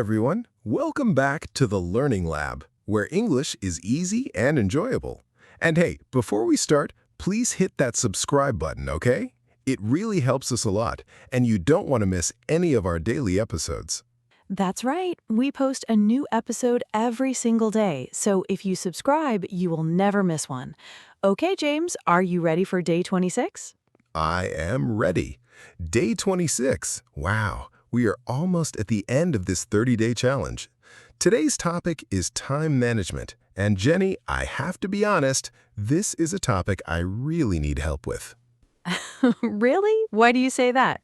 everyone. Welcome back to the Learning Lab, where English is easy and enjoyable. And hey, before we start, please hit that subscribe button, okay? It really helps us a lot, and you don't want to miss any of our daily episodes. That's right. We post a new episode every single day, so if you subscribe, you will never miss one. Okay, James, are you ready for day 26? I am ready. Day 26. Wow, we are almost at the end of this 30-day challenge. Today's topic is time management. And Jenny, I have to be honest, this is a topic I really need help with. Really? Why do you say that?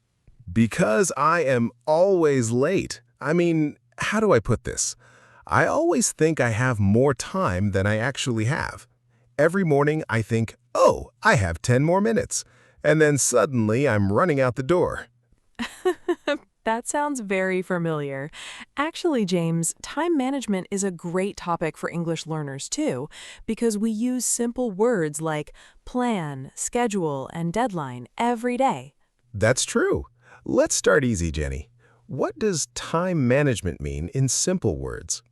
Because I am always late. I mean, how do I put this? I always think I have more time than I actually have. Every morning I think, oh, I have 10 more minutes. And then suddenly I'm running out the door. That sounds very familiar. Actually, James, time management is a great topic for English learners too, because we use simple words like plan, schedule, and deadline every day. That's true. Let's start easy, Jenny. What does time management mean in simple words?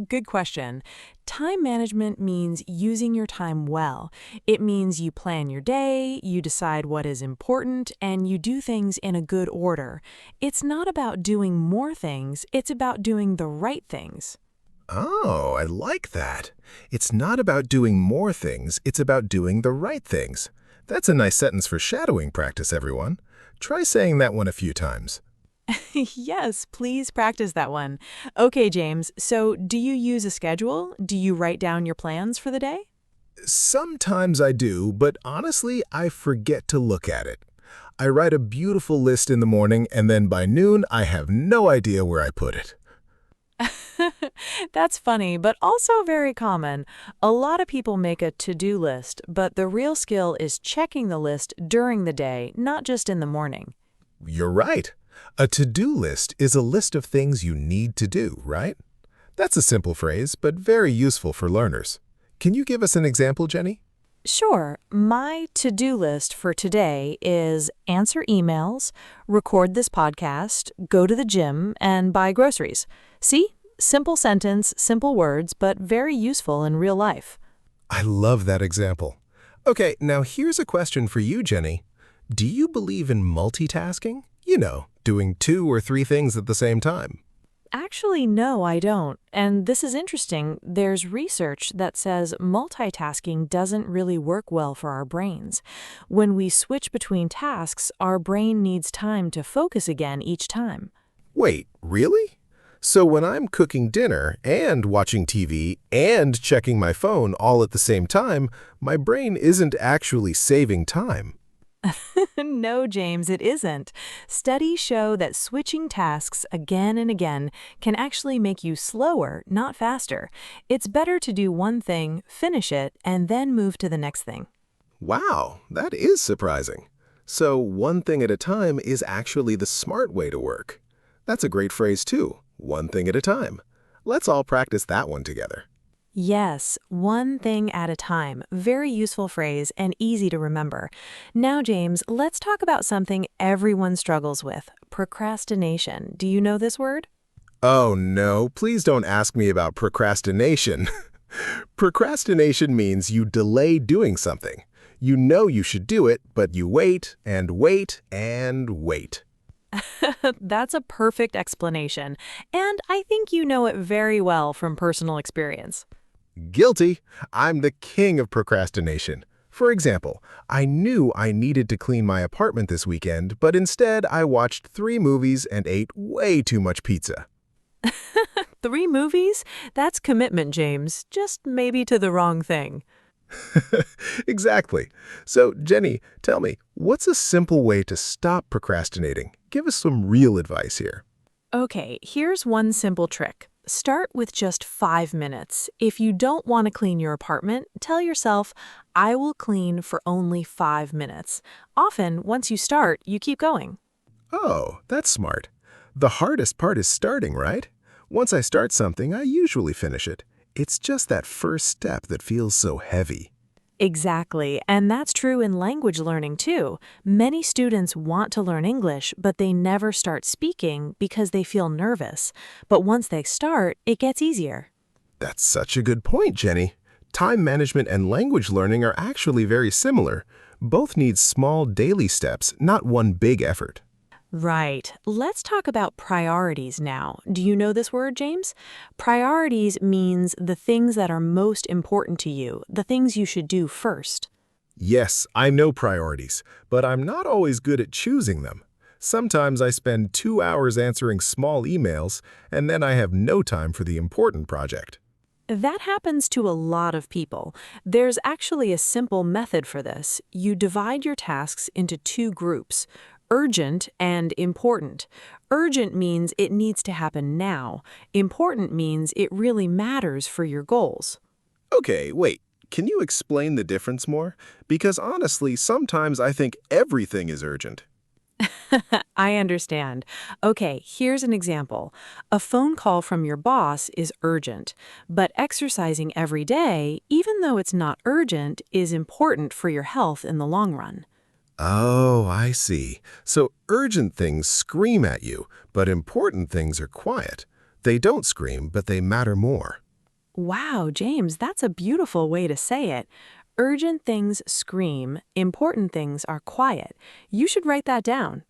Good question. Time management means using your time well. It means you plan your day, you decide what is important, and you do things in a good order. It's not about doing more things, it's about doing the right things. Oh, I like that. It's not about doing more things, it's about doing the right things. That's a nice sentence for shadowing practice, everyone. Try saying that one a few times. Yes, please practice that one. Okay, James, so do you use a schedule? Do you write down your plans for the day? Sometimes I do, but honestly, I forget to look at it. I write a beautiful list in the morning, and then by noon, I have no idea where I put it. That's funny, but also very common. A lot of people make a to-do list, but the real skill is checking the list during the day, not just in the morning. You're right. A to-do list is a list of things you need to do, right? That's a simple phrase, but very useful for learners. Can you give us an example, Jenny? Sure. My to-do list for today is answer emails, record this podcast, go to the gym, and buy groceries. See? Simple sentence, simple words, but very useful in real life. I love that example. Okay, now here's a question for you, Jenny. Do you believe in multitasking? You know, doing 2 or 3 things at the same time. Actually, no, I don't. And this is interesting. There's research that says multitasking doesn't really work well for our brains. When we switch between tasks, our brain needs time to focus again each time. Wait, really? So when I'm cooking dinner and watching TV and checking my phone all at the same time, my brain isn't actually saving time. No, James, it isn't. Studies show that switching tasks again and again can actually make you slower, not faster. It's better to do one thing, finish it, and then move to the next thing. Wow, that is surprising. So one thing at a time is actually the smart way to work. That's a great phrase too, one thing at a time. Let's all practice that one together. Yes, one thing at a time. Very useful phrase and easy to remember. Now, James, let's talk about something everyone struggles with, procrastination. Do you know this word? Oh no, please don't ask me about procrastination. Procrastination means you delay doing something. You know you should do it, but you wait and wait and wait. That's a perfect explanation, and I think you know it very well from personal experience. Guilty. I'm the king of procrastination. For example, I knew I needed to clean my apartment this weekend, but instead I watched 3 movies and ate way too much pizza. 3 movies? That's commitment, James. Just maybe to the wrong thing. Exactly. So, Jenny, tell me, what's a simple way to stop procrastinating? Give us some real advice here. Okay, here's one simple trick. Start with just 5 minutes. If you don't want to clean your apartment, tell yourself, I will clean for only 5 minutes. Often, once you start, you keep going. Oh, that's smart. The hardest part is starting, right? Once I start something, I usually finish it. It's just that first step that feels so heavy. Exactly, and that's true in language learning too. Many students want to learn English, but they never start speaking because they feel nervous. But once they start, it gets easier. That's such a good point, Jenny. Time management and language learning are actually very similar. Both need small daily steps, not one big effort. Right. Let's talk about priorities now. Do you know this word, James? Priorities means the things that are most important to you, the things you should do first. Yes, I know priorities, but I'm not always good at choosing them. Sometimes I spend 2 hours answering small emails, and then I have no time for the important project. That happens to a lot of people. There's actually a simple method for this. You divide your tasks into two groups, urgent and important. Urgent means it needs to happen now. Important means it really matters for your goals. Okay, wait. Can you explain the difference more? Because honestly, sometimes I think everything is urgent. I understand. Okay, here's an example. A phone call from your boss is urgent, but exercising every day, even though it's not urgent, is important for your health in the long run. Oh, I see. So urgent things scream at you, but important things are quiet. They don't scream, but they matter more. Wow, James, that's a beautiful way to say it. Urgent things scream, important things are quiet. You should write that down.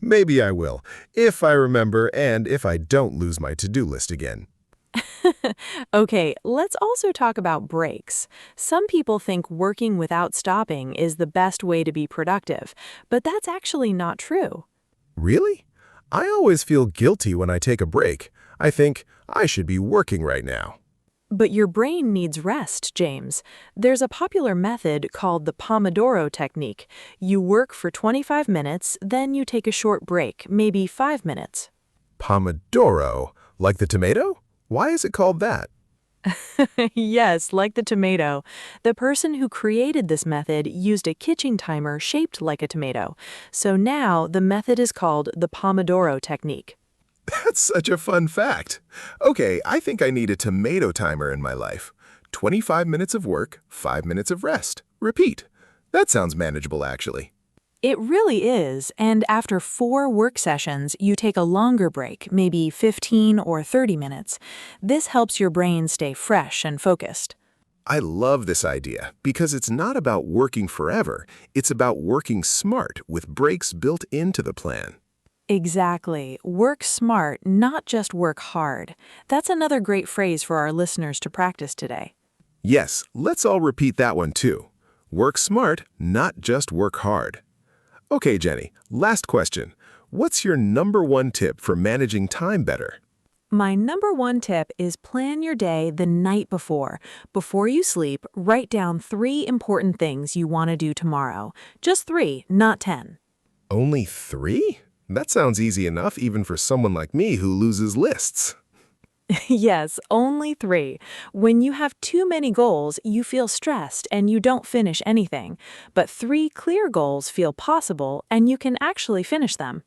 Maybe I will, if I remember and if I don't lose my to-do list again. Okay, let's also talk about breaks. Some people think working without stopping is the best way to be productive, but that's actually not true. Really? I always feel guilty when I take a break. I think I should be working right now. But your brain needs rest, James. There's a popular method called the Pomodoro technique. You work for 25 minutes, then you take a short break, maybe 5 minutes. Pomodoro? Like the tomato? Why is it called that? Yes, like the tomato. The person who created this method used a kitchen timer shaped like a tomato. So now the method is called the Pomodoro technique. That's such a fun fact. Okay, I think I need a tomato timer in my life. 25 minutes of work, 5 minutes of rest. Repeat. That sounds manageable, actually. It really is, and after 4 work sessions, you take a longer break, maybe 15 or 30 minutes. This helps your brain stay fresh and focused. I love this idea because it's not about working forever. It's about working smart with breaks built into the plan. Exactly. Work smart, not just work hard. That's another great phrase for our listeners to practice today. Yes, let's all repeat that one too. Work smart, not just work hard. Okay, Jenny, last question. What's your #1 tip for managing time better? My #1 tip is plan your day the night before. Before you sleep, write down 3 important things you want to do tomorrow. Just 3, not 10. Only 3? That sounds easy enough even for someone like me who loses lists. Yes, only 3. When you have too many goals, you feel stressed and you don't finish anything. But 3 clear goals feel possible and you can actually finish them.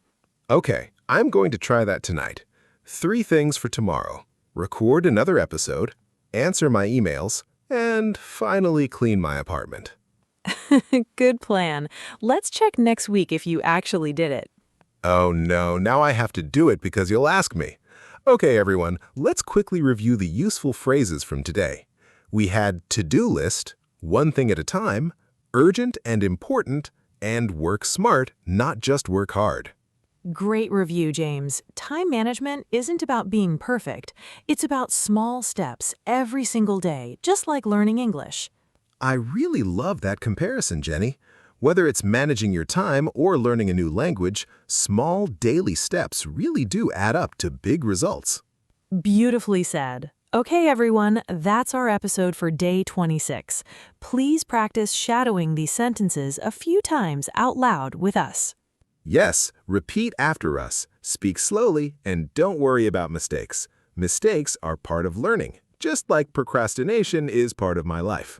Okay, I'm going to try that tonight. 3 things for tomorrow. Record another episode, answer my emails, and finally clean my apartment. Good plan. Let's check next week if you actually did it. Oh no, now I have to do it because you'll ask me. Okay, everyone, let's quickly review the useful phrases from today. We had to-do list, one thing at a time, urgent and important, and work smart, not just work hard. Great review, James. Time management isn't about being perfect. It's about small steps every single day, just like learning English. I really love that comparison, Jenny. Whether it's managing your time or learning a new language, small daily steps really do add up to big results. Beautifully said. Okay, everyone, that's our episode for day 26. Please practice shadowing these sentences a few times out loud with us. Yes, repeat after us, speak slowly, and don't worry about mistakes. Mistakes are part of learning, just like procrastination is part of my life.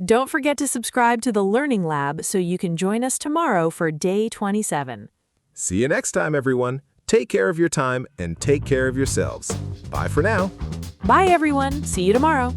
Don't forget to subscribe to the Learning Lab so you can join us tomorrow for day 27. See you next time, everyone. Take care of your time and take care of yourselves. Bye for now. Bye, everyone. See you tomorrow.